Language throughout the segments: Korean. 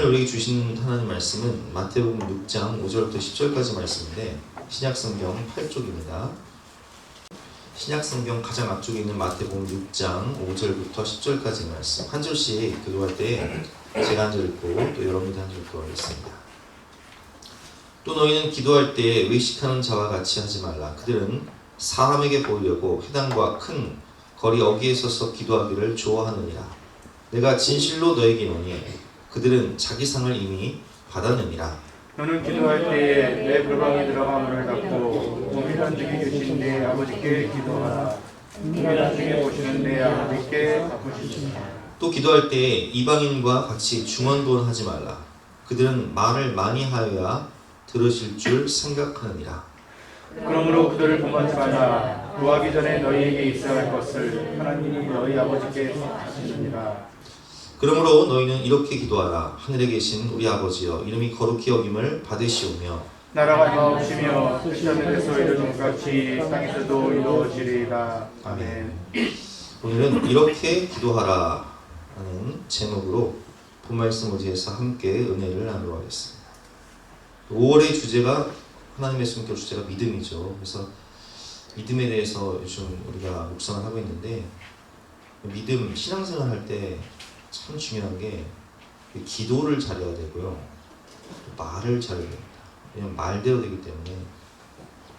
우리에게 주신 하나님 말씀은 마태복음 6장 5절부터 10절까지 말씀인데 신약성경 8쪽입니다. 신약성경 가장 앞쪽에 있는 마태복음 6장 5절부터 10절까지 말씀 한 절씩 교도할 때 제가 한 절 읽고 또 여러분이 한 절 읽고 하겠습니다. 또 너희는 기도할 때 의식하는 자와 같이 하지 말라. 그들은 사람에게 보이려고 회당과 큰 거리 어귀에 서서 기도하기를 좋아하느니라. 내가 진실로 너에게 이르노니 그들은 자기 상을 이미 받았느니라. 너는 기도할 때에 내 골방에 들어가 문을 닫고 동일한 중에 계신 내 아버지께 기도하라. 동일한 중에 보시는 내 아버지께 갚으시리라. 또 기도할 때에 이방인과 같이 중언부언하지 말라. 그들은 말을 많이 하여야 들으실 줄 생각하느니라. 그러므로 그들을 본받지 말라. 구하기 전에 너희에게 있어야 할 것을 하나님이 너희 아버지께 하시느니라. 그러므로 너희는 이렇게 기도하라. 하늘에 계신 우리 아버지여, 이름이 거룩히 여김을 받으시오며 나라가 임하옵시며 뜻이 하늘에서 이루어진 것 같이 땅에서도 이루어지리이다. 아멘. 오늘은 이렇게 기도하라 하는 제목으로 본 말씀 의지해서 함께 은혜를 나누러 하겠습니다. 5월의 주제가 하나님의 숨결 주제가 믿음이죠. 그래서 믿음에 대해서 요즘 우리가 묵상을 하고 있는데 믿음, 신앙생활 할 때 참 중요한 게 기도를 잘해야 되고요. 말을 잘해야 됩니다. 왜냐하면 말대로 되기 때문에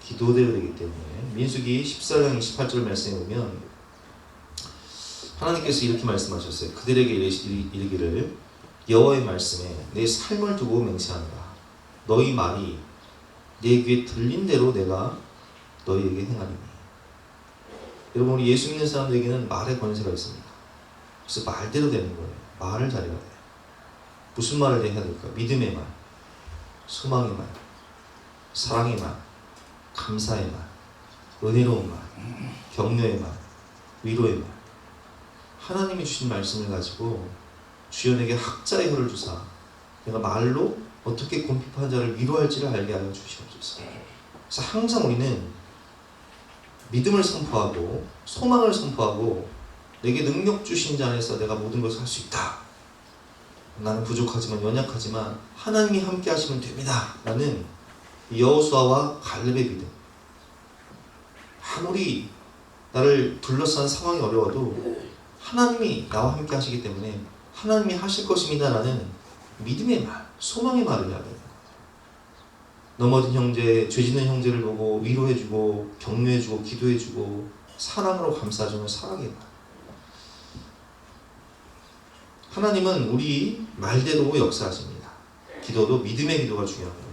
기도대로 되기 때문에 민수기 14장 28절 말씀에 보면 하나님께서 이렇게 말씀하셨어요. 그들에게 이르기를 여호와의 말씀에 내 삶을 두고 맹세하노라. 너희 말이 내 귀에 들린 대로 내가 너희에게 행하리니. 여러분, 우리 예수 믿는 사람들에게는 말의 권세가 있습니다. 그래서 말대로 되는 거예요. 말을 잘해야 돼요. 무슨 말을 해야 될까? 믿음의 말, 소망의 말, 사랑의 말, 감사의 말, 은혜로운 말, 격려의 말, 위로의 말. 하나님이 주신 말씀을 가지고 주연에게 학자의 혀를 주사 내가 말로 어떻게 곰핍한 자를 위로할지를 알게 하여 주시옵소서. 그래서 항상 우리는 믿음을 선포하고 소망을 선포하고 내게 능력 주신 자 안에서 내가 모든 것을 할 수 있다. 나는 부족하지만 연약하지만 하나님이 함께 하시면 됩니다. 라는 여호수아와 갈렙의 믿음. 아무리 나를 둘러싼 상황이 어려워도 하나님이 나와 함께 하시기 때문에 하나님이 하실 것입니다. 라는 믿음의 말, 소망의 말을 해야 돼요. 넘어진 형제, 죄짓는 형제를 보고 위로해주고 격려해주고 기도해주고 사랑으로 감싸주는 사랑의 말. 하나님은 우리 말대로 역사하십니다. 기도도 믿음의 기도가 중요한 거예요.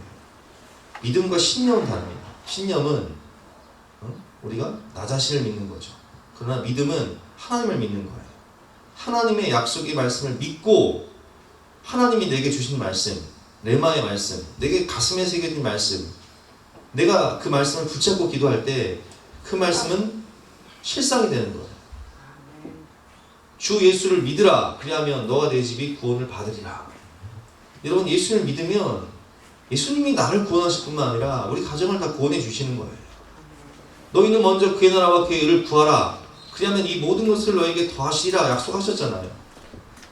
믿음과 신념은 다릅니다. 신념은 우리가 나 자신을 믿는 거죠. 그러나 믿음은 하나님을 믿는 거예요. 하나님의 약속의 말씀을 믿고 하나님이 내게 주신 말씀, 레마의 말씀, 내게 가슴에 새겨진 말씀, 내가 그 말씀을 붙잡고 기도할 때 그 말씀은 실상이 되는 거예요. 주 예수를 믿으라. 그리하면 너와 내 집이 구원을 받으리라. 여러분, 예수를 믿으면 예수님이 나를 구원하실 뿐만 아니라 우리 가정을 다 구원해 주시는 거예요. 너희는 먼저 그의 나라와 그의 의를 구하라. 그리하면 이 모든 것을 너에게 더하시리라 약속하셨잖아요.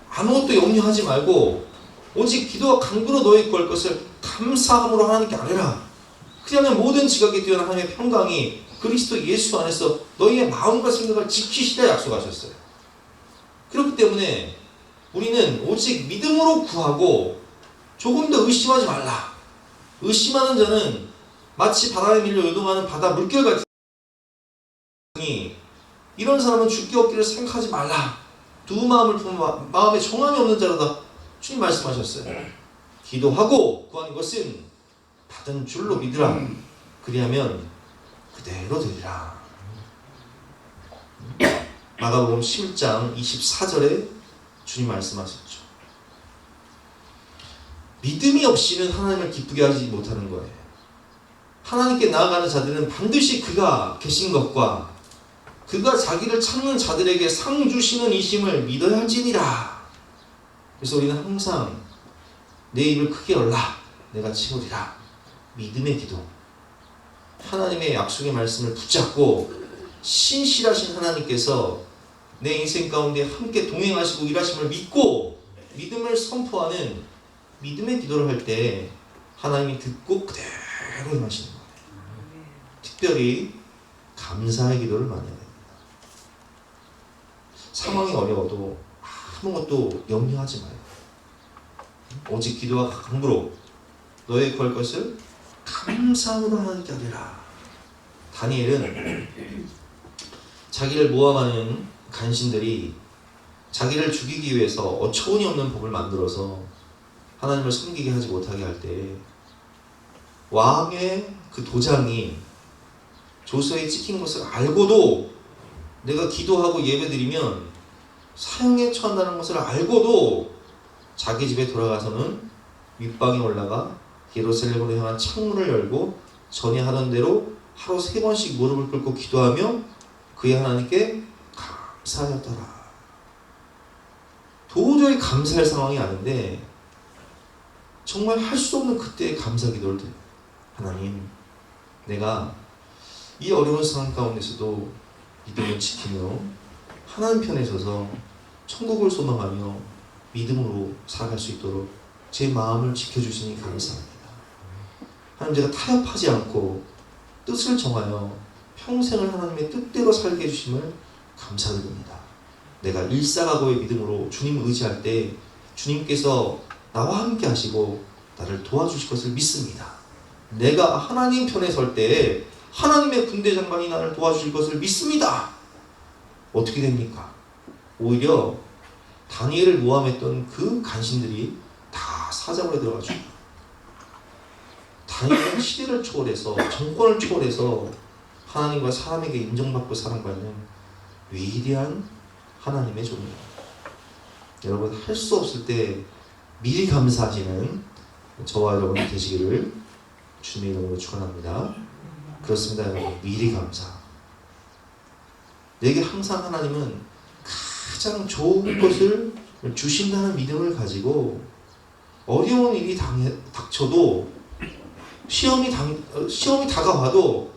아무것도 염려하지 말고 오직 기도와 간구로 너희 구할 것을 감사함으로 하나님께 아뢰라. 그리하면 모든 지각에 뛰어난 하나님의 평강이 그리스도 예수 안에서 너희의 마음과 생각을 지키시리라 약속하셨어요. 그렇기 때문에 우리는 오직 믿음으로 구하고 조금 더 의심하지 말라. 의심하는 자는 마치 바람에 밀려 요동하는 바다 물결 같으니 이런 사람은 줄 게 없기를 생각하지 말라. 두 마음을 품은 마음에 정함이 없는 자로다. 주님 말씀하셨어요. 기도하고 구하는 것은 받은 줄로 믿으라. 그리하면 그대로 되리라. 마가복음 11장 24절에 주님 말씀하셨죠. 믿음이 없이는 하나님을 기쁘게 하지 못하는 거예요. 하나님께 나아가는 자들은 반드시 그가 계신 것과 그가 자기를 찾는 자들에게 상 주시는 이심을 믿어야 할지니라. 그래서 우리는 항상 내 입을 크게 열라. 내가 채우리라. 믿음의 기도. 하나님의 약속의 말씀을 붙잡고 신실하신 하나님께서 내 인생 가운데 함께 동행하시고 일하심을 믿고 믿음을 선포하는 믿음의 기도를 할 때 하나님이 듣고 그대로 임하시는 거예요. 특별히 감사의 기도를 많이 해야 됩니다. 상황이 어려워도 아무것도 염려하지 마요. 오직 기도와 간구로 너의 구할 것을 감사함으로 하나님께 아뢰라. 다니엘은 자기를 모함하는 간신들이 자기를 죽이기 위해서 어처구니 없는 법을 만들어서 하나님을 섬기게 하지 못하게 할 때 왕의 그 도장이 조서에 찍힌 것을 알고도 내가 기도하고 예배드리면 사형에 처한다는 것을 알고도 자기 집에 돌아가서는 윗방에 올라가 예루살렘으로 향한 창문을 열고 전에 하던 대로 하루 3번씩 무릎을 꿇고 기도하며 그의 하나님께 감사하였더라. 도저히 감사할 상황이 아닌데 정말 할 수 없는 그때의 감사 기도를 드려요. 하나님, 내가 이 어려운 상황 가운데서도 믿음을 지키며 하나님 편에 서서 천국을 소망하며 믿음으로 살아갈 수 있도록 제 마음을 지켜주시니 감사합니다. 하나님, 제가 타협하지 않고 뜻을 정하여 평생을 하나님의 뜻대로 살게 해주심을 감사드립니다. 내가 일사각오의 믿음으로 주님을 의지할 때 주님께서 나와 함께 하시고 나를 도와주실 것을 믿습니다. 내가 하나님 편에 설 때 하나님의 군대 장관이 나를 도와주실 것을 믿습니다. 어떻게 됩니까? 오히려 다니엘을 모함했던 그 간신들이 다 사자굴에 들어가죠. 다니엘은 시대를 초월해서 정권을 초월해서 하나님과 사람에게 인정받고 사랑받는 위대한 하나님의 종입니다. 여러분, 할 수 없을 때 미리 감사하시는 저와 여러분이 되시기를 주님의 이름으로 축원합니다. 그렇습니다, 여러분. 미리 감사. 내게 항상 하나님은 가장 좋은 것을 주신다는 믿음을 가지고 어려운 일이 닥쳐도 시험이 다가와도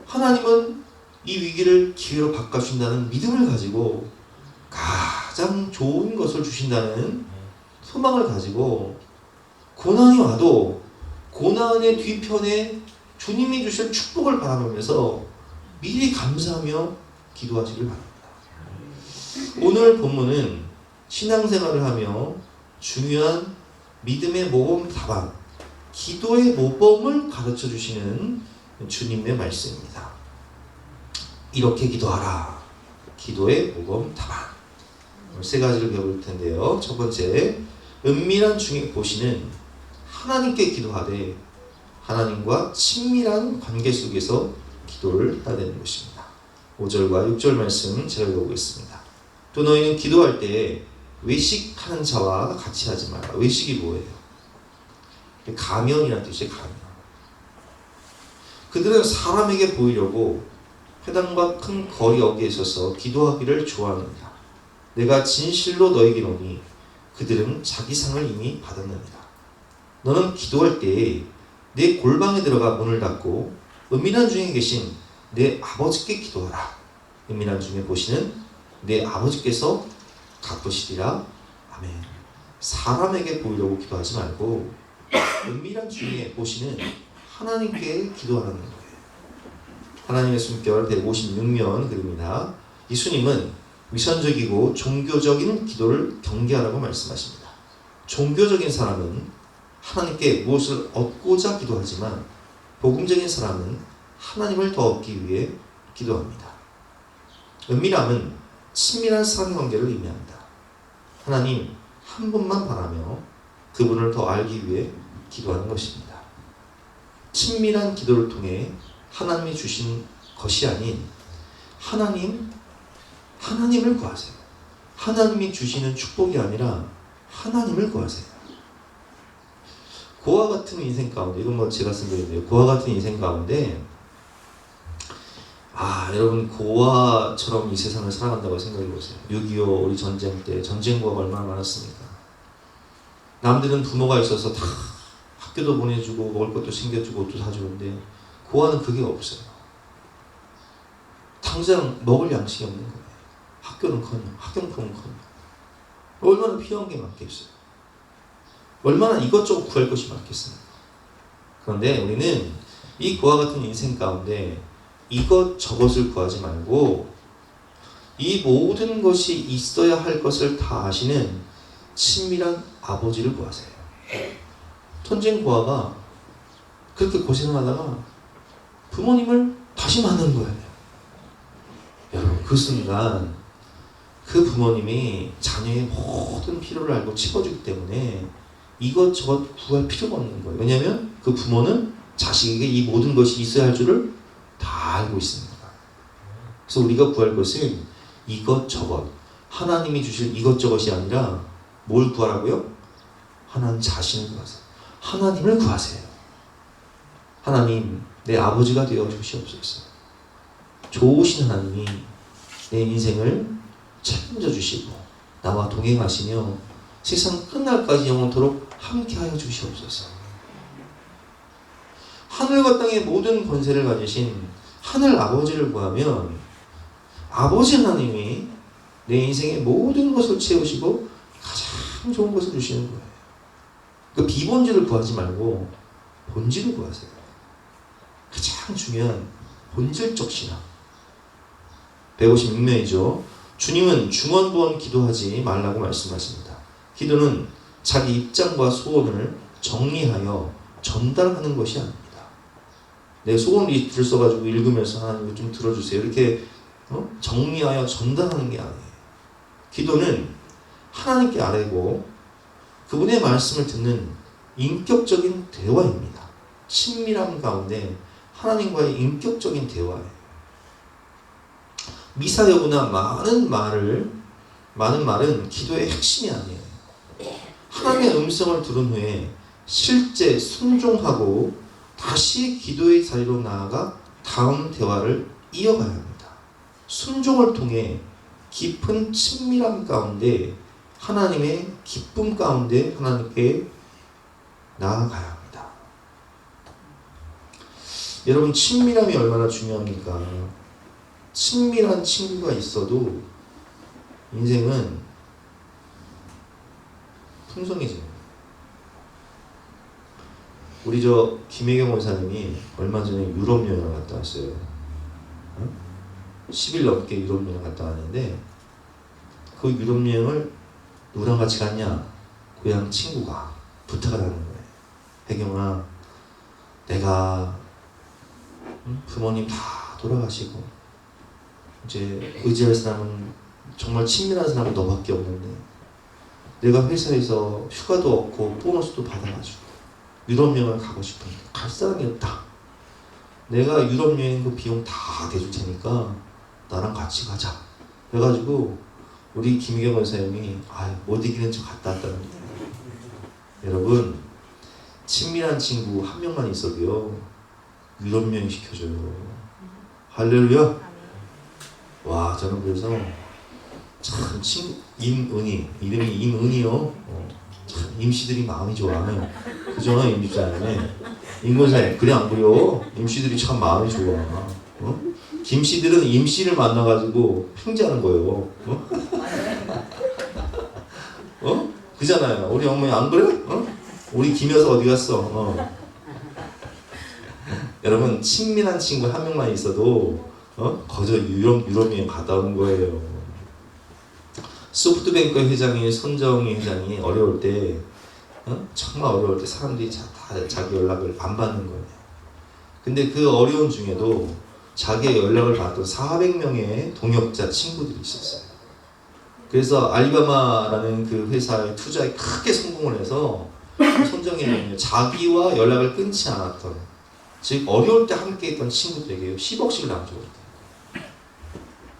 하나님은 이 위기를 기회로 바꿔준다는 믿음을 가지고 가장 좋은 것을 주신다는 소망을 가지고 고난이 와도 고난의 뒤편에 주님이 주실 축복을 바라보면서 미리 감사하며 기도하시길 바랍니다. 오늘 본문은 신앙생활을 하며 중요한 믿음의 모범 답안, 기도의 모범을 가르쳐 주시는 주님의 말씀입니다. 이렇게 기도하라. 기도의 모범 답안. 3가지를 배울 텐데요. 첫 번째, 은밀한 중에 보시는 하나님께 기도하되 하나님과 친밀한 관계 속에서 기도를 해야 되는 것입니다. 5절과 6절 말씀 제가 읽어보겠습니다. 또 너희는 기도할 때 외식하는 자와 같이 하지 마라. 외식이 뭐예요? 가면이라는 뜻이에요. 가면. 그들은 사람에게 보이려고 회당과 큰 거리 어귀에 서서 기도하기를 좋아하느니라. 내가 진실로 너에게 이르노니 그들은 자기 상을 이미 받았느니라. 너는 기도할 때에 내 골방에 들어가 문을 닫고 은밀한 중에 계신 내 아버지께 기도하라. 은밀한 중에 보시는 내 아버지께서 갚으시리라. 아멘. 사람에게 보이려고 기도하지 말고 은밀한 중에 보시는 하나님께 기도하라는 거예요. 하나님의 숨결 156면 그립니다. 예수님은 위선적이고 종교적인 기도를 경계하라고 말씀하십니다. 종교적인 사람은 하나님께 무엇을 얻고자 기도하지만 복음적인 사람은 하나님을 더 얻기 위해 기도합니다. 은밀함은 친밀한 사랑관계를 의미합니다. 하나님 한 분만 바라며 그분을 더 알기 위해 기도하는 것입니다. 친밀한 기도를 통해 하나님이 주신 것이 아닌 하나님을 구하세요. 하나님이 주시는 축복이 아니라 하나님을 구하세요. 고와 같은 인생 가운데, 이건 제가 쓴 글인데요. 고와 같은 인생 가운데 여러분 고아처럼 이 세상을 살아간다고 생각해 보세요. 6.25 우리 전쟁 때 전쟁고아가 얼마나 많았습니까? 남들은 부모가 있어서 다 학교도 보내주고 먹을 것도 챙겨주고 옷도 사주는데 고아는 그게 없어요. 당장 먹을 양식이 없는 거예요. 학교는커녕, 학용품은커녕. 얼마나 필요한 게 많겠어요. 얼마나 이것저것 구할 것이 많겠습니까? 그런데 우리는 이 그와 같은 인생 가운데 이것저것을 구하지 말고 이 모든 것이 있어야 할 것을 다 아시는 친밀한 아버지를 구하세요. 천진 고아가 그렇게 고생하다가 부모님을 다시 만난 거예요. 여러분, 그 순간 그 부모님이 자녀의 모든 필요를 알고 채워주기 때문에 이것저것 구할 필요가 없는 거예요. 왜냐하면 그 부모는 자식에게 이 모든 것이 있어야 할 줄을 다 알고 있습니다. 그래서 우리가 구할 것은 이것저것, 하나님이 주실 이것저것이 아니라 뭘 구하라고요? 하나님 자신을 구하세요. 하나님을 구하세요. 하나님, 내 아버지가 되어 주시옵소서. 좋으신 하나님이 내 인생을 책임져 주시고 나와 동행하시며 세상 끝날까지 영원토록 함께하여 주시옵소서. 하늘과 땅의 모든 권세를 가지신 하늘 아버지를 구하면 아버지 하나님이 내 인생의 모든 것을 채우시고 가장 좋은 것을 주시는 거예요. 그 비본질을 구하지 말고 본질을 구하세요. 가장 중요한 본질적 신앙. 156면이죠. 주님은 중언부언 기도하지 말라고 말씀하십니다. 기도는 자기 입장과 소원을 정리하여 전달하는 것이 아닙니다. 내 소원 리스트를 써가지고 읽으면서 하나님 좀 들어주세요. 이렇게 정리하여 전달하는 게 아니에요. 기도는 하나님께 아뢰고 그분의 말씀을 듣는 인격적인 대화입니다. 친밀함 가운데 하나님과의 인격적인 대화예요. 미사여구나 많은 말은 기도의 핵심이 아니에요. 하나님의 음성을 들은 후에 실제 순종하고 다시 기도의 자리로 나아가 다음 대화를 이어가야 합니다. 순종을 통해 깊은 친밀함 가운데 하나님의 기쁨 가운데 하나님께 나아가야 합니다. 여러분, 친밀함이 얼마나 중요합니까? 친밀한 친구가 있어도 인생은 풍성해집니다. 우리 김혜경 원사님이 얼마 전에 유럽 여행을 갔다 왔어요. 10일 넘게 유럽 여행 갔다 왔는데 그 유럽 여행을 누구랑 같이 갔냐? 고향 친구가 부탁을 하는 거예요. 혜경아, 내가 부모님 다 돌아가시고 이제 의지할 사람은 정말 친밀한 사람은 너밖에 없는데 내가 회사에서 휴가도 없고 보너스도 받아가지고 유럽 여행을 가고 싶은데 갈 사람이 없다. 내가 유럽 여행 그 비용 다 대줄 테니까 나랑 같이 가자. 그래가지고 우리 김희경 원사님이 못 이기는 척 갔다 왔다는 거예요. 여러분, 친밀한 친구 한 명만 있어도요 유럽 여행 시켜줘요. 할렐루야. 와, 저는 그래서 참 임은희, 이름이 임은희요. 참 임씨들이 마음이 좋아. 그죠? 임집사님이 임권사님 그래 안 그래요? 임씨들이 참 마음이 좋아. 김씨들은 임씨를 만나가지고 횡재하는 거예요. 그잖아요. 우리 어머니 안 그래? 우리 김여사 어디 갔어? 여러분, 친밀한 친구 한 명만 있어도 거저 유럽 여행 갔다 오는 거예요. 소프트뱅크 회장이 손정희 회장이 어려울 때 정말 어려울 때 사람들이 다 자기 연락을 안 받는 거예요. 근데 그 어려운 중에도 자기의 연락을 받던 400명의 동역자 친구들이 있었어요. 그래서 알리바마라는 그 회사의 투자에 크게 성공을 해서 손정희 회장이 자기와 연락을 끊지 않았던, 즉 어려울 때 함께 했던 친구들에게 10억씩을 나눠줬대요.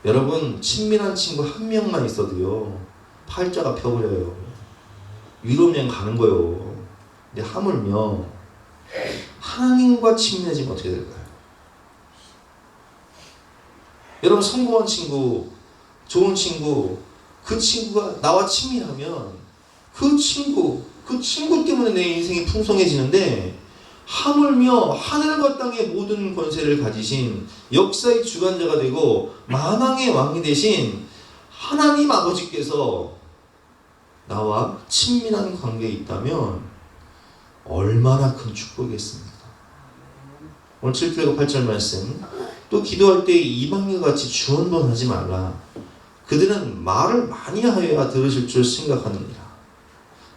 여러분, 친밀한 친구 한 명만 있어도요 팔자가 펴버려요. 유럽 여행 가는 거예요. 근데 하물며 하나님과 친밀해지면 어떻게 될까요? 여러분, 성공한 친구, 좋은 친구, 그 친구가 나와 친밀하면 그 친구 때문에 내 인생이 풍성해지는데, 하물며 하늘과 땅의 모든 권세를 가지신 역사의 주관자가 되고 만왕의 왕이 되신 하나님 아버지께서 나와 친밀한 관계에 있다면 얼마나 큰 축복이겠습니까? 오늘 7절과 8절 말씀, 또 기도할 때 이방인과 같이 주언번하지 말라. 그들은 말을 많이 하여야 들으실 줄 생각하느니라.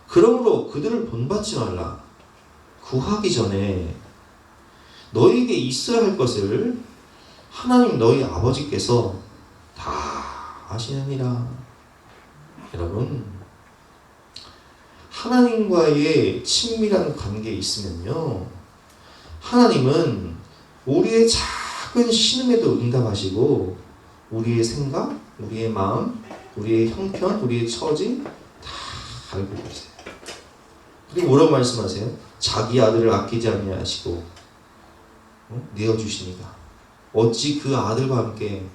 그러므로 그들을 본받지 말라. 구하기 전에 너희에게 있어야 할 것을 하나님 너희 아버지께서 다 아시느니라. 여러분, 하나님과의 친밀한 관계에 있으면요, 하나님은 우리의 작은 신음에도 응답하시고 우리의 생각, 우리의 마음, 우리의 형편, 우리의 처지 다 알고 계세요. 그리고 뭐라고 말씀하세요? 자기 아들을 아끼지 아니하시고 내어주시니까 어찌 그 아들과 함께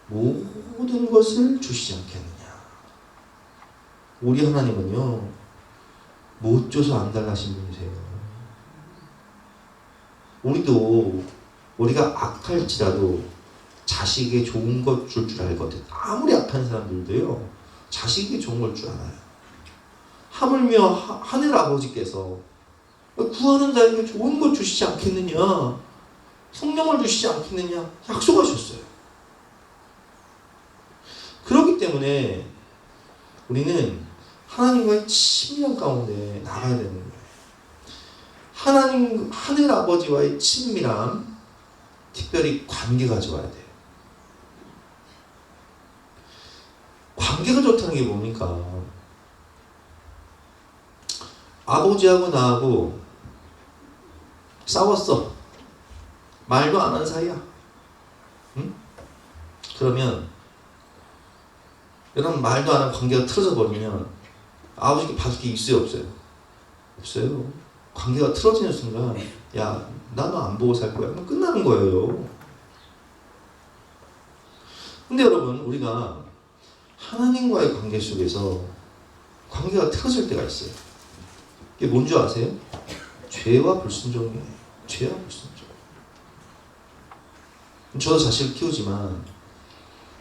모든 것을 주시지 않겠느냐. 우리 하나님은요, 못 줘서 안 달라신 분이세요. 우리가 악할지라도 자식에게 좋은 것 줄 알거든. 아무리 악한 사람들도요, 자식에게 좋은 걸 줄 알아요. 하물며 하늘 아버지께서 구하는 자에게 좋은 것 주시지 않겠느냐, 성령을 주시지 않겠느냐 약속하셨어요. 그렇기 때문에 우리는 하나님과의 친밀한 가운데 나가야 되는 거예요. 하나님, 하늘 아버지와의 친밀함, 특별히 관계가 좋아야 돼요. 관계가 좋다는 게 뭡니까? 아버지하고 나하고 싸웠어. 말도 안 한 사이야. 응? 그러면 여러분, 말도 안 하고 관계가 틀어져 버리면 아버지께 받을 게 있어요, 없어요? 없어요. 관계가 틀어지는 순간, 야, 나 너 안 보고 살 거야. 그럼 끝나는 거예요. 근데 여러분, 우리가 하나님과의 관계 속에서 관계가 틀어질 때가 있어요. 이게 뭔지 아세요? 죄와 불순종이에요. 죄와 불순종. 저도 자식을 키우지만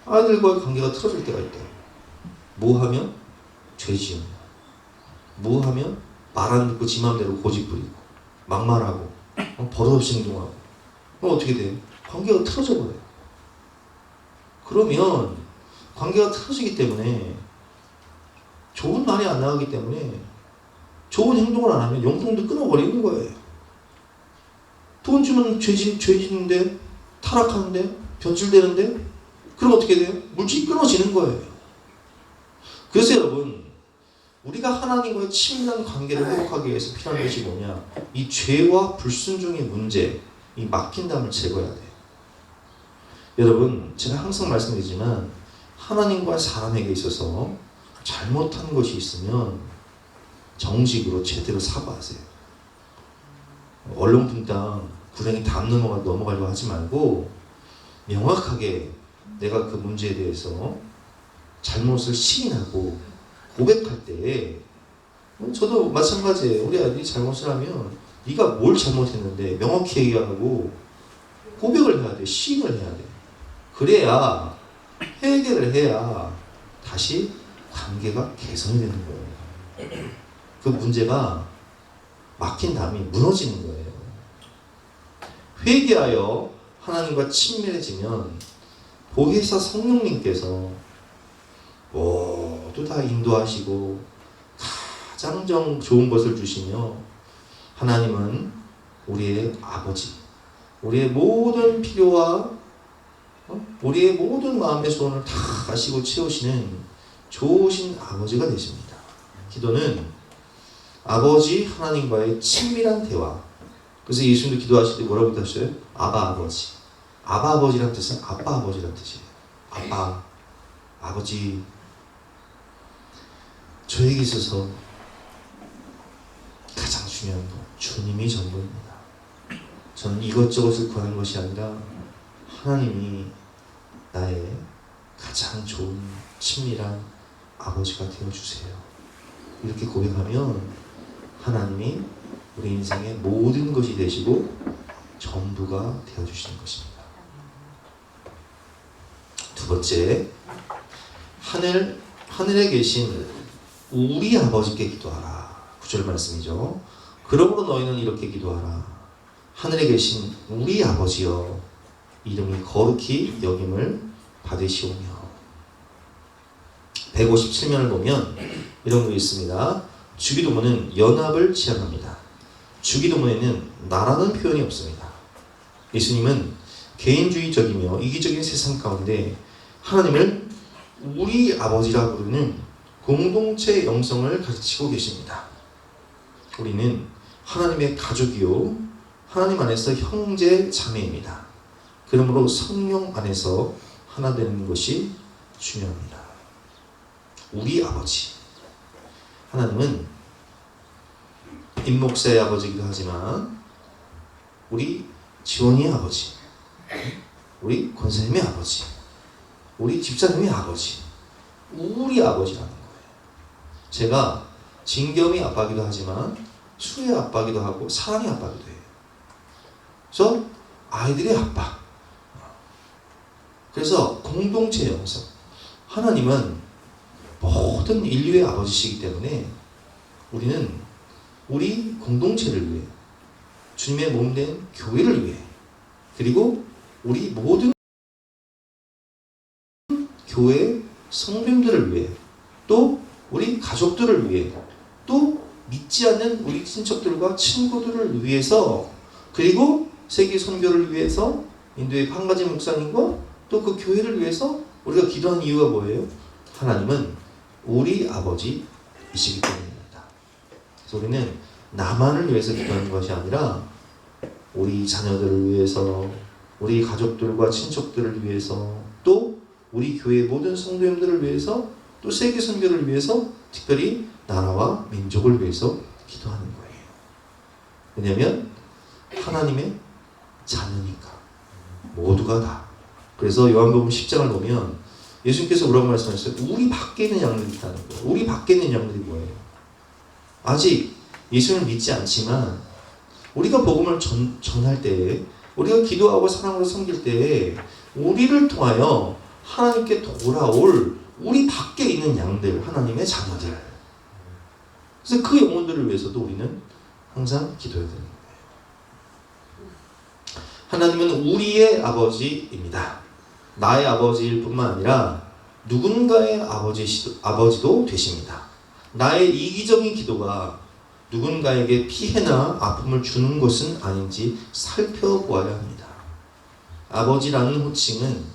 아이들과의 관계가 틀어질 때가 있다. 뭐 하면? 죄 지은 거. 뭐 하면? 말 안 듣고 지 맘대로 고집 부리고 막말하고 버릇없이 행동하고. 그럼 어떻게 돼요? 관계가 틀어져 버려요. 그러면 관계가 틀어지기 때문에 좋은 말이 안 나가기 때문에 좋은 행동을 안 하면 용돈도 끊어버리는 거예요. 돈 주면 죄 짓는데, 타락하는데, 변질되는데, 그럼 어떻게 돼요? 물질이 끊어지는 거예요. 그래서 여러분, 우리가 하나님과의 친밀한 관계를 회복하기 위해서 필요한 것이 뭐냐? 이 죄와 불순종의 문제, 이 막힌담을 제거해야 돼요. 여러분, 제가 항상 말씀드리지만 하나님과 사람에게 있어서 잘못한 것이 있으면 정직으로 제대로 사과하세요. 얼렁뚱땅 구렁이 담 넘어가려고 하지 말고 명확하게 내가 그 문제에 대해서 잘못을 시인하고 고백할 때, 저도 마찬가지예요. 우리 아들이 잘못을 하면 네가 뭘 잘못했는데 명확히 얘기하고 고백을 해야 돼. 시인을 해야 돼. 그래야 해결을 해야 다시 관계가 개선이 되는 거예요. 그 문제가 막힌 담이 무너지는 거예요. 회개하여 하나님과 친밀해지면 보혜사 성령님께서 모두 다 인도하시고 가장 좋은 것을 주시며, 하나님은 우리의 아버지, 우리의 모든 필요와 우리의 모든 마음의 소원을 다 아시고 채우시는 좋으신 아버지가 되십니다. 기도는 아버지 하나님과의 친밀한 대화. 그래서 예수님도 기도하실 때 뭐라고 기도하셨어요? 아바 아버지. 아바 아버지란 뜻은 아빠 아버지란 뜻이에요. 아빠, 아버지. 저에게 있어서 가장 중요한 것, 주님이 전부입니다. 저는 이것저것을 구하는 것이 아니라 하나님이 나의 가장 좋은 친밀한 아버지가 되어주세요. 이렇게 고백하면 하나님이 우리 인생의 모든 것이 되시고 전부가 되어주시는 것입니다. 두 번째, 하늘에 계신 우리 아버지께 기도하라. 9절 말씀이죠. 그러므로 너희는 이렇게 기도하라. 하늘에 계신 우리 아버지여, 이름이 거룩히 여김을 받으시오며. 157면을 보면 이런 거 있습니다. 주기도문은 연합을 지향합니다. 주기도문에는 나라는 표현이 없습니다. 예수님은 개인주의적이며 이기적인 세상 가운데 하나님을 우리 아버지라 부르는 공동체 영성을 가르치고 계십니다. 우리는 하나님의 가족이요, 하나님 안에서 형제 자매입니다. 그러므로 성령 안에서 하나 되는 것이 중요합니다. 우리 아버지. 하나님은 임목사의 아버지이기도 하지만 우리 지원이의 아버지, 우리 권사님의 아버지, 우리 집사님의 아버지, 우리 아버지라는 거예요. 제가 진겸이 아빠기도 하지만 수의 아빠기도 하고 사랑의 아빠기도 해요. 그래서 아이들의 아빠. 그래서 공동체 영성. 하나님은 모든 인류의 아버지시기 때문에 우리는 우리 공동체를 위해, 주님의 몸된 교회를 위해, 그리고 우리 모든 교회 성도님들을 위해, 또 우리 가족들을 위해, 또 믿지 않는 우리 친척들과 친구들을 위해서, 그리고 세계 선교를 위해서 인도의 한 가지 목사님과 또 그 교회를 위해서 우리가 기도하는 이유가 뭐예요? 하나님은 우리 아버지이시기 때문입니다. 그래서 우리는 나만을 위해서 기도하는 것이 아니라 우리 자녀들을 위해서, 우리 가족들과 친척들을 위해서, 또 우리 교회 모든 성도님들을 위해서, 또 세계 선교를 위해서, 특별히 나라와 민족을 위해서 기도하는 거예요. 왜냐하면 하나님의 자녀니까. 모두가 다. 그래서 요한복음 10장을 보면 예수님께서 뭐라고 말씀하셨어요? 우리 밖에 있는 양들이 있다는 거예요. 우리 밖에 있는 양들이 뭐예요? 아직 예수를 믿지 않지만 우리가 복음을 전할 때, 우리가 기도하고 사랑으로 섬길 때 우리를 통하여 하나님께 돌아올 우리 밖에 있는 양들, 하나님의 자녀들. 그래서 그 영혼들을 위해서도 우리는 항상 기도해야 되는 거예요. 하나님은 우리의 아버지입니다. 나의 아버지일 뿐만 아니라 누군가의 아버지도 되십니다. 나의 이기적인 기도가 누군가에게 피해나 아픔을 주는 것은 아닌지 살펴보아야 합니다. 아버지라는 호칭은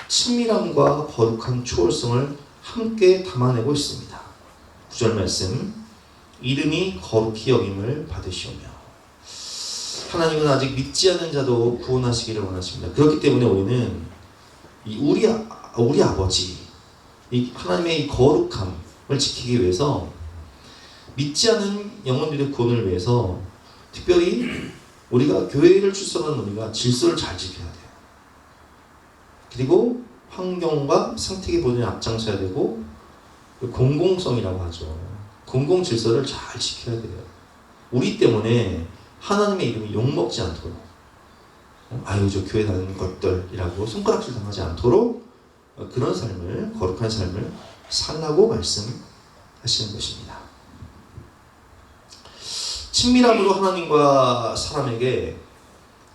친밀함과 거룩한 초월성을 함께 담아내고 있습니다. 9절 말씀, 이름이 거룩히 여김을 받으시오며. 하나님은 아직 믿지 않는 자도 구원하시기를 원하십니다. 그렇기 때문에 우리는 우리 아버지, 이 하나님의 이 거룩함을 지키기 위해서, 믿지 않은 영혼들의 구원을 위해서 특별히 우리가 교회를 출석하는 우리가 질서를 잘 지켜야 돼요. 그리고 환경과 생태계 보존에 앞장서야 되고, 공공성이라고 하죠. 공공 질서를 잘 지켜야 돼요. 우리 때문에 하나님의 이름이 욕먹지 않도록, 아유 저 교회 다니는 것들이라고 손가락질 당하지 않도록 그런 삶을, 거룩한 삶을 살라고 말씀하시는 것입니다. 친밀함으로 하나님과 사람에게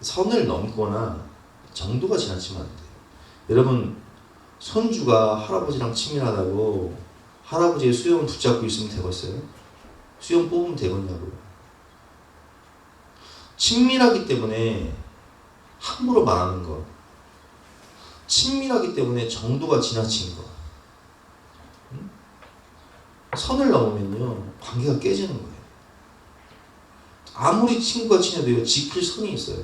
선을 넘거나 정도가 지나치면 안 돼요. 여러분, 손주가 할아버지랑 친밀하다고 할아버지의 수염을 붙잡고 있으면 되겠어요? 수염 뽑으면 되겠냐고요. 친밀하기 때문에 함부로 말하는 것, 친밀하기 때문에 정도가 지나친 것, 선을 넘으면요 관계가 깨지는 거예요. 아무리 친구가 친해도요 지킬 선이 있어요.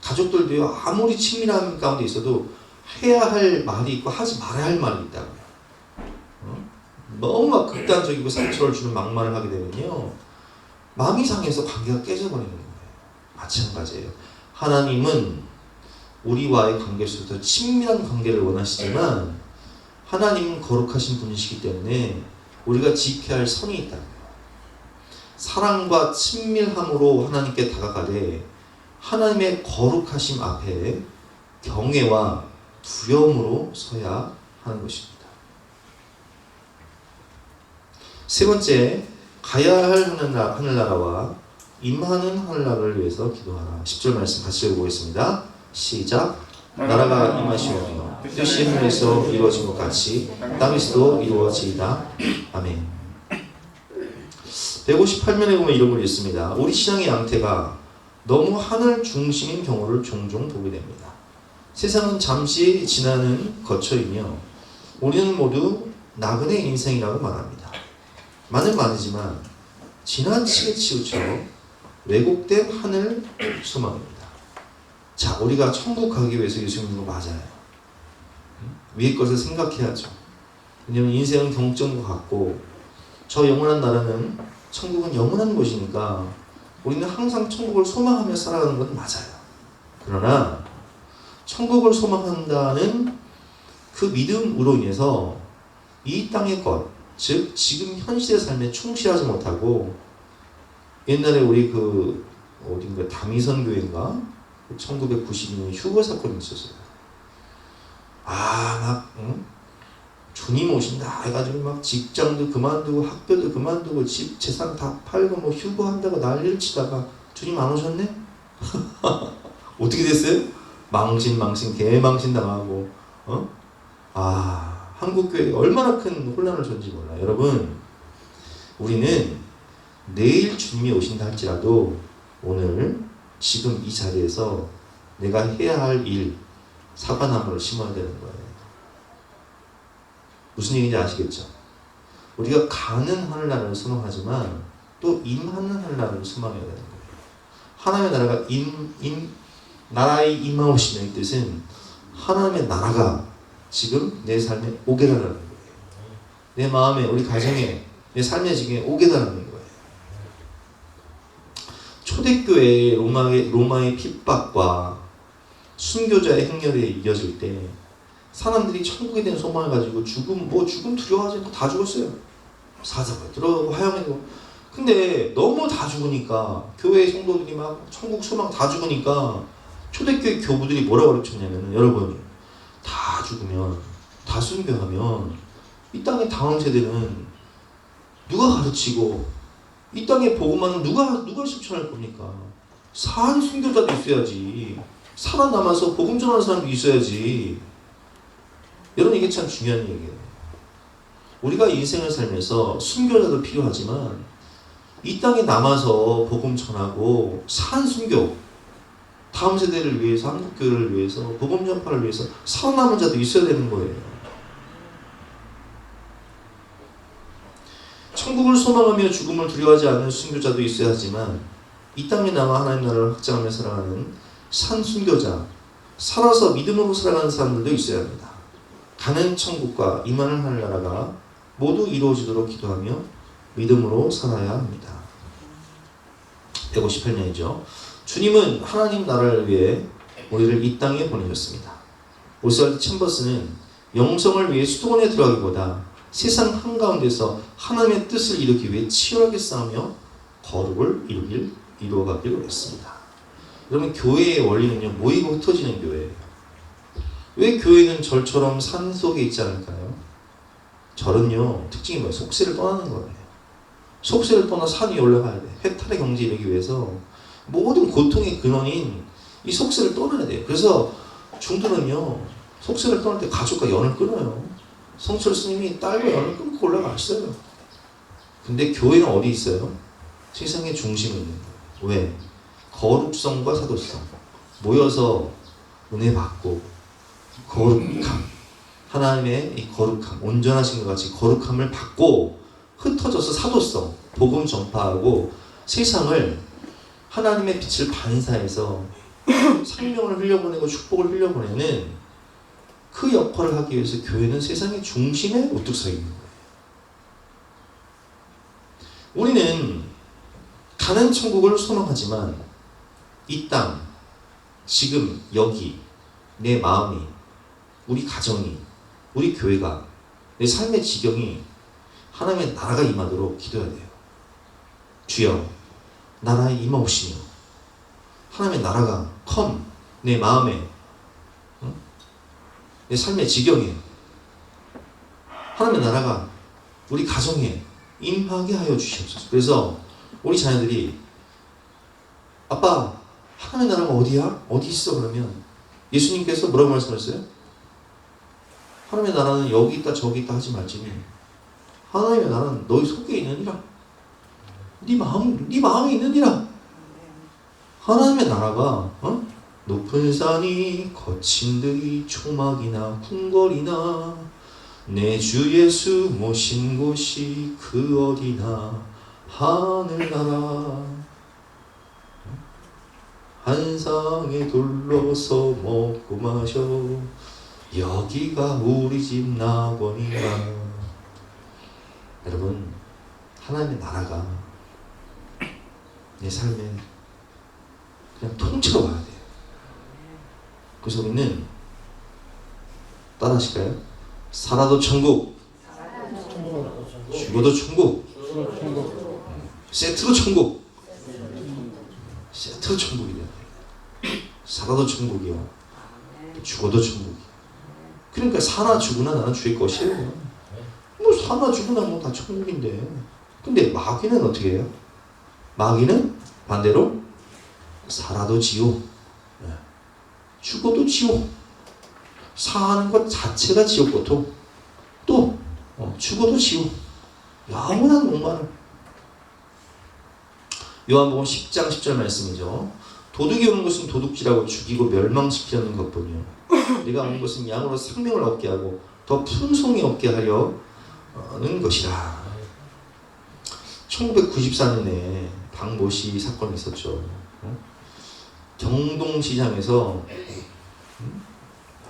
가족들도요 아무리 친밀한 가운데 있어도 해야 할 말이 있고 하지 말아야 할 말이 있다고요. 너무 막 극단적이고 상처를 주는 막말을 하게 되면요 마음이 상해서 관계가 깨져버리는 거예요. 마찬가지예요. 하나님은 우리와의 관계 속에서 친밀한 관계를 원하시지만 하나님은 거룩하신 분이시기 때문에 우리가 지켜야 할 선이 있다고요. 사랑과 친밀함으로 하나님께 다가가되 하나님의 거룩하심 앞에 경외와 두려움으로 서야 하는 것입니다. 세 번째, 가야 할 하늘나라와 임하는 하늘나라를 위해서 기도하라. 10절 말씀 같이 읽어보겠습니다. 시작. 나라가 임하시오며 뜻이 하늘에서 이루어진 것 같이 땅에서도 이루어지이다. 아멘. 158면에 보면 이런 글이 있습니다. 우리 신앙의 양태가 너무 하늘 중심인 경우를 종종 보게 됩니다. 세상은 잠시 지나는 거처이며 우리는 모두 나그네 인생이라고 말합니다. 말은 많으지만 지나치게 치우쳐 왜곡된 하늘 소망입니다. 자, 우리가 천국 가기 위해서 예수 믿는 거 맞아요. 위의 것을 생각해야죠. 왜냐면 인생은 경점과 같고 저 영원한 나라는 천국은 영원한 곳이니까 우리는 항상 천국을 소망하며 살아가는 건 맞아요. 그러나 천국을 소망한다는 그 믿음으로 인해서 이 땅의 것, 즉 지금 현실의 삶에 충실하지 못하고 옛날에 우리 어딘가 다미선 교회인가 1992년 휴거 사건이 있었어요. 주님 오신다 해가지고 막 직장도 그만두고 학교도 그만두고 집 재산 다 팔고 뭐 휴거한다고 난리를 치다가 주님 안 오셨네? 어떻게 됐어요? 망신 개망신 당하고 한국교회 얼마나 큰 혼란을 줬는지 몰라요. 여러분, 우리는 내일 주님이 오신다 할지라도 오늘 지금 이 자리에서 내가 해야 할 일, 사과나무를 심어야 되는 거예요. 무슨 얘기인지 아시겠죠? 우리가 가는 하늘나라를 소망하지만 또 임하는 하늘나라를 소망해야 되는 거예요. 하나님의 나라가 나라의 임하오시며 이 뜻은 하나님의 나라가 지금 내 삶에 오게 달라는 거예요. 내 마음에, 우리 가정에, 내 삶의 지경에 오게 달라는 거예요. 초대교회의 로마의 핍박과 순교자의 행렬에 이어질 때 사람들이 천국에 대한 소망을 가지고 죽음 두려워하지 않고 다 죽었어요. 사자가 들어가고 하양하고. 근데 너무 다 죽으니까 교회 성도들이 막 천국 소망 다 죽으니까 초대교회 교부들이 뭐라고 가르쳤냐면, 여러분 다 죽으면, 다 순교하면 이 땅의 다음 세대는 누가 가르치고 이 땅에 복음하는 누가 실천할 겁니까? 산 순교자도 있어야지. 살아남아서 복음 전하는 사람도 있어야지. 여러분, 이게 참 중요한 얘기예요. 우리가 인생을 살면서 순교자도 필요하지만 이 땅에 남아서 복음 전하고 산 순교, 다음 세대를 위해서, 한국교회를 위해서, 복음 전파를 위해서 살아남은 자도 있어야 되는 거예요. 천국을 소망하며 죽음을 두려워하지 않는 순교자도 있어야 하지만 이 땅에 남아 하나님 나라를 확장하며 살아가는 산 순교자, 살아서 믿음으로 살아가는 사람들도 있어야 합니다. 가는 천국과 임하는 하늘나라가 모두 이루어지도록 기도하며 믿음으로 살아야 합니다. 158년이죠. 주님은 하나님 나라를 위해 우리를 이 땅에 보내셨습니다. 오스왈드 챔버스는 영성을 위해 수도원에 들어가기보다 세상 한가운데서 하나님의 뜻을 이루기 위해 치열하게 싸우며 거룩을 이루어가기로 했습니다. 여러분, 교회의 원리는요, 모이고 흩어지는 교회예요. 왜 교회는 절처럼 산 속에 있지 않을까요? 절은요, 특징이 뭐예요? 속세를 떠나는 거예요. 속세를 떠나 산 위에 올라가야 돼. 해탈의 경지에 이르기 위해서 모든 고통의 근원인 이 속세를 떠나야 돼요. 그래서 중들은요, 속세를 떠날 때 가족과 연을 끊어요. 성철 스님이 딸과 연을 끊고 올라갔어요. 근데 교회는 어디 있어요? 세상의 중심에 있는 거예요. 왜? 거룩성과 사도성 모여서 은혜 받고 거룩함, 하나님의 이 거룩함, 온전하신 것 같이 거룩함을 받고 흩어져서 사도성, 복음 전파하고 세상을 하나님의 빛을 반사해서 생명을 흘려보내고 축복을 흘려보내는 그 역할을 하기 위해서 교회는 세상의 중심에 우뚝 서 있는 거예요. 우리는 가는 천국을 소망하지만 이 땅, 지금 여기, 내 마음이, 우리 가정이, 우리 교회가, 내 삶의 지경이 하나님의 나라가 임하도록 기도해야 돼요. 주여, 나라에 임하옵시며 하나님의 나라가 come, 내 마음에, 내 삶의 지경에, 하나님의 나라가 우리 가정에, 임하게 하여 주시옵소서. 그래서 우리 자녀들이 아빠 하나님의 나라가 어디야? 어디 있어? 그러면 예수님께서 뭐라고 말씀하셨어요? 하나님의 나라는 여기 있다 저기 있다 하지 말지니 하나님의 나라는 너희 속에 있느니라. 네 마음에 있느니라. 하나님의 나라가 높은 산이 거친 들이 초막이나 궁궐이나 내 주 예수 모신 곳이 그 어디나 하늘나라 한 상에 둘러서 먹고 마셔 여기가 우리 집 낙원이라. 여러분 하나님의 나라가 내 삶에 그냥 통째로 와야 돼요. 그래서 우리는 따라하실까요? 살아도 천국, 죽어도 천국, 세트로 천국, 세트로 천국이래요. 살아도 천국이요, 죽어도 천국이요. 그러니까 사나 죽으나 나는 주의 것이에요. 뭐 사나 죽으나 뭐 다 천국인데. 근데 마귀는 어떻게 해요? 마귀는 반대로 살아도 지옥, 죽어도 지옥. 사는 것 자체가 지옥 고통, 또 죽어도 지옥, 영원한 목마름. 요한복음 10장 10절 말씀이죠. 도둑이 오는 것은 도둑질하고 죽이고 멸망시키려는 것뿐이요 내가 온 것은 양으로 생명을 얻게 하고 더 풍성히 얻게 하려는 것이라. 1994년에 박모씨 사건이 있었죠. 경동시장에서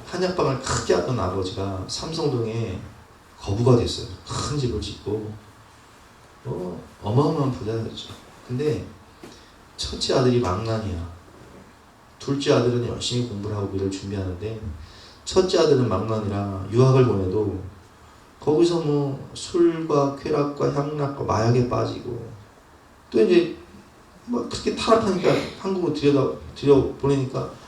한약방을 크게 하던 아버지가 삼성동에 거부가 됐어요. 큰 집을 짓고 어마어마한 부자였죠. 근데 첫째 아들이 망난이야. 둘째 아들은 열심히 공부를 하고 미래를 준비하는데 첫째 아들은 망난이라 유학을 보내도 거기서 뭐 술과 쾌락과 향락과 마약에 빠지고 또 이제 뭐 그렇게 타락하니까 한국으로 들여보내니까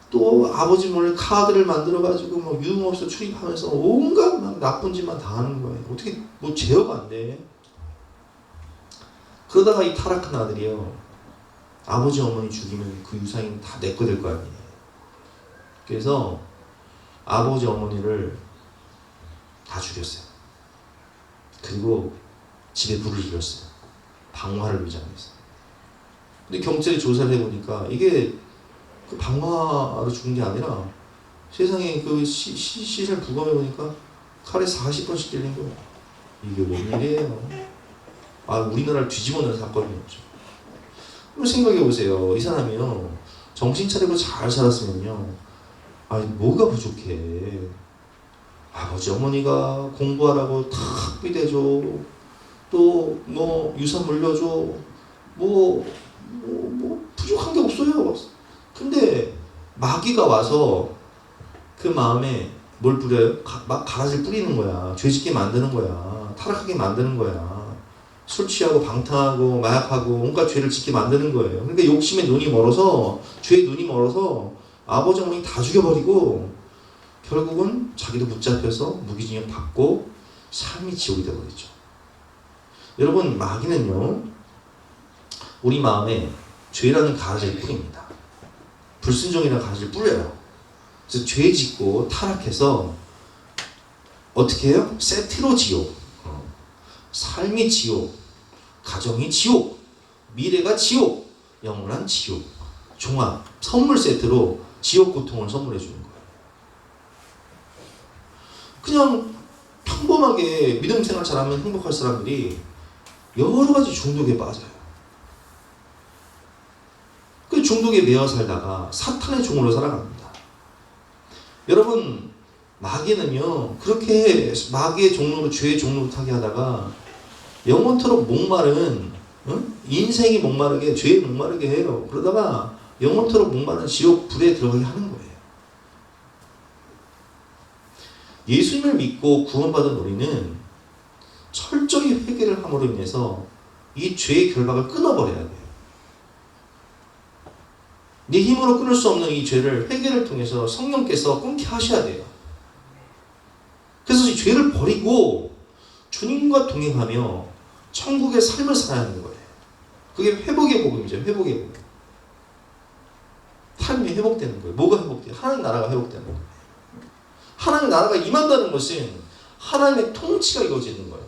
또 아버지 몰래 카드를 만들어가지고 뭐 유흥업소 출입하면서 온갖 막 나쁜 짓만 다 하는 거예요. 어떻게 뭐 제어가 안 돼. 그러다가 이 타락한 아들이요, 아버지 어머니 죽이면 그 유산이 다 내 거 될 거 아니에요. 그래서 아버지 어머니를 다 죽였어요. 그리고 집에 불을 질렀어요. 방화를 위장해서. 근데 경찰이 조사를 해보니까 이게 그 방화로 죽은 게 아니라 세상에 그 시신을 부검해보니까 칼에 40번씩 찔린 거예요. 이게 뭔 일이에요? 우리나라를 뒤집어 놓은 사건이었죠. 그럼 생각해보세요. 이 사람이요, 정신 차리고 잘 살았으면요, 뭐가 부족해. 아버지 어머니가 공부하라고 다 학비 대줘, 또 뭐 유산 물려줘, 뭐 부족한 게 없어요. 근데 마귀가 와서 그 마음에 뭘 뿌려요? 막 가라지를 뿌리는 거야. 죄짓게 만드는 거야. 타락하게 만드는 거야. 술 취하고 방탕하고 마약하고 온갖 죄를 짓게 만드는 거예요. 그러니까 욕심에 눈이 멀어서, 죄에 눈이 멀어서 아버지 어머니 다 죽여버리고 결국은 자기도 붙잡혀서 무기징역 받고 삶이 지옥이 되어버리죠. 여러분, 마귀는요, 우리 마음에 죄라는 가라지를 뿌립니다. 불순종이라는 가라지를 뿌려요. 그래서 죄 짓고 타락해서 어떻게 해요? 세트로 지옥, 삶이 지옥, 가정이 지옥, 미래가 지옥, 영원한 지옥, 종합 선물 세트로 지옥 고통을 선물해 주는 거예요. 그냥 평범하게 믿음 생활 잘하면 행복할 사람들이 여러 가지 중독에 빠져요. 그 중독에 매여 살다가 사탄의 종으로 살아갑니다. 여러분, 마귀는요, 그렇게 마귀의 종로로, 죄의 종로로 타게 하다가 영원토록 목마른, 인생이 목마르게, 죄에 목마르게 해요. 그러다가 영원토록 목마른 지옥 불에 들어가게 하는 거예요. 예수님을 믿고 구원받은 우리는 철저히 회개를 함으로 인해서 이 죄의 결박을 끊어버려야 돼요. 네 힘으로 끊을 수 없는 이 죄를 회개를 통해서 성령께서 끊게 하셔야 돼요. 그래서 이 죄를 버리고 주님과 동행하며 천국의 삶을 살아야 하는 거예요. 그게 회복의 복음이죠. 회복의 복음. 삶이 회복되는 거예요. 뭐가 회복돼요? 하나님 나라가 회복되는 거예요. 하나님 나라가 임한다는 것은 하나님의 통치가 이루어지는 거예요.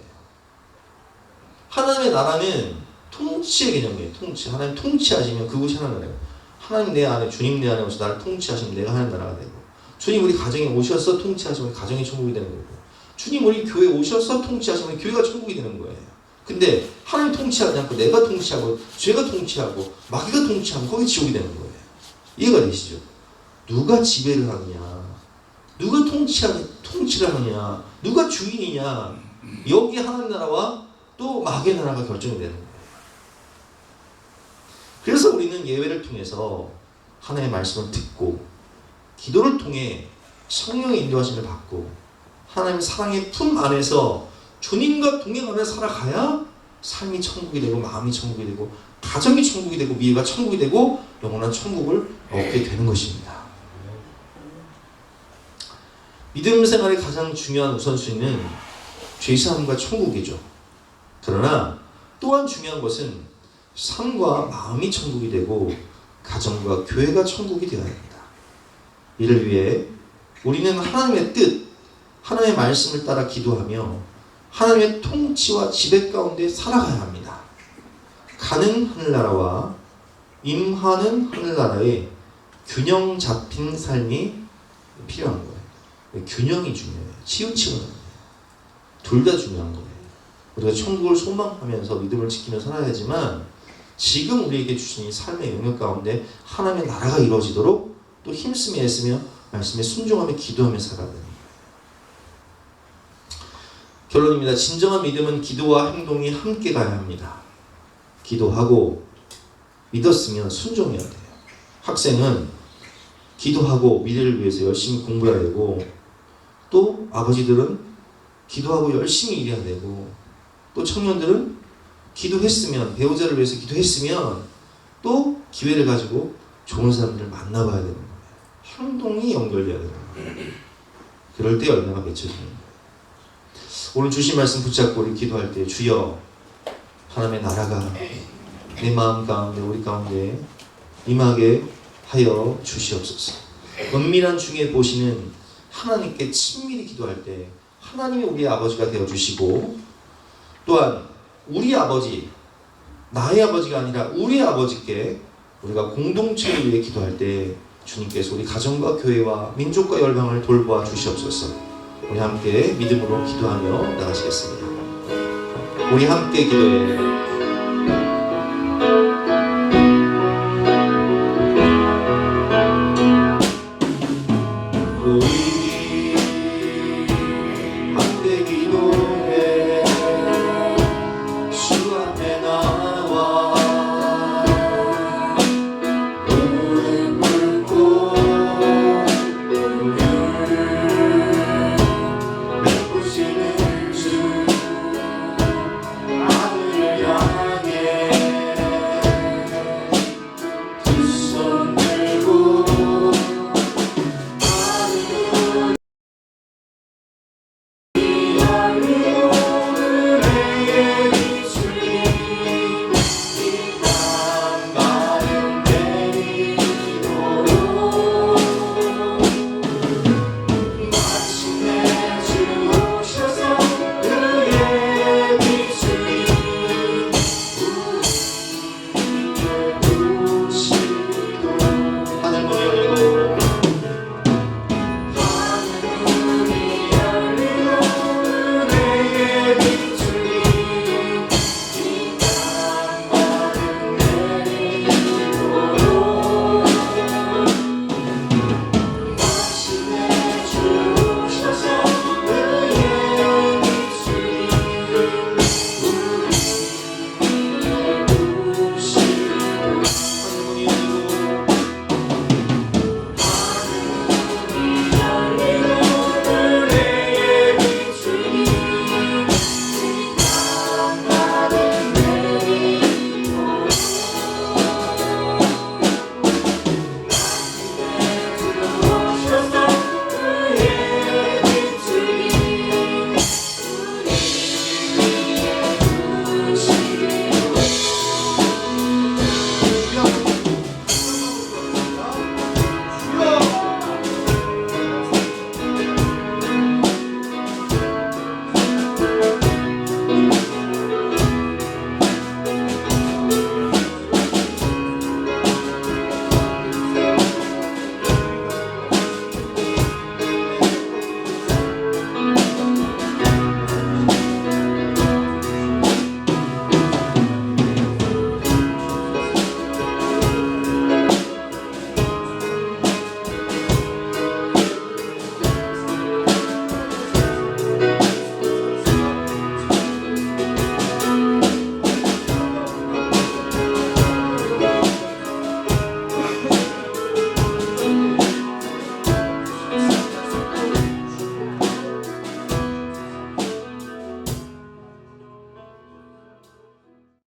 하나님의 나라는 통치의 개념이에요. 통치. 하나님 통치하시면 그곳이 하나님 나라예요. 하나님 내 안에, 주님 내 안에 오셔서 나를 통치하시면 내가 하나님 나라가 되고, 주님 우리 가정에 오셔서 통치하시면 가정이 천국이 되는 거고, 주님 우리 교회에 오셔서 통치하시면 교회가 천국이 되는 거예요. 근데 하나님 통치하지 않고 내가 통치하고 죄가 통치하고 마귀가 통치하면 거기 지옥이 되는 거예요. 이해가 되시죠? 누가 지배를 하느냐, 누가 통치를 하느냐, 누가 주인이냐, 여기 하나님 나라와 또 마귀의 나라가 결정이 되는 거예요. 그래서 우리는 예외를 통해서 하나님의 말씀을 듣고 기도를 통해 성령의 인도하심을 받고 하나님의 사랑의 품 안에서 주님과 동행하며 살아가야 삶이 천국이 되고 마음이 천국이 되고 가정이 천국이 되고 미래가 천국이 되고 영원한 천국을 얻게 되는 것입니다. 믿음 생활의 가장 중요한 우선순위는 죄사함과 천국이죠. 그러나 또한 중요한 것은 삶과 마음이 천국이 되고 가정과 교회가 천국이 되어야 합니다. 이를 위해 우리는 하나님의 뜻, 하나님의 말씀을 따라 기도하며 하나님의 통치와 지배 가운데 살아가야 합니다. 가는 하늘나라와 임하는 하늘나라의 균형 잡힌 삶이 필요한 거예요. 균형이 중요해요. 치우치면 안 돼요. 둘 다 중요한 거예요. 우리가 천국을 소망하면서 믿음을 지키며 살아야 하지만 지금 우리에게 주신 이 삶의 영역 가운데 하나님의 나라가 이루어지도록 또 힘쓰며 애쓰며 말씀에 순종하며 기도하며 살아야 됩니다. 결론입니다. 진정한 믿음은 기도와 행동이 함께 가야 합니다. 기도하고 믿었으면 순종해야 돼요. 학생은 기도하고 미래를 위해서 열심히 공부해야 되고, 또 아버지들은 기도하고 열심히 일해야 되고, 또 청년들은 기도했으면, 배우자를 위해서 기도했으면 또 기회를 가지고 좋은 사람들을 만나봐야 되는 거예요. 행동이 연결돼야 되는 거예요. 그럴 때 열매가 맺혀지는 거예요. 오늘 주신 말씀 붙잡고 우리 기도할 때, 주여 하나님의 나라가 내 마음 가운데 우리 가운데 임하게 하여 주시옵소서. 은밀한 중에 보시는 하나님께 친밀히 기도할 때 하나님이 우리의 아버지가 되어주시고, 또한 우리 아버지, 나의 아버지가 아니라 우리 아버지께 우리가 공동체를 위해 기도할 때 주님께서 우리 가정과 교회와 민족과 열방을 돌보아 주시옵소서. 우리 함께 믿음으로 기도하며 나가시겠습니다. 우리 함께 기도해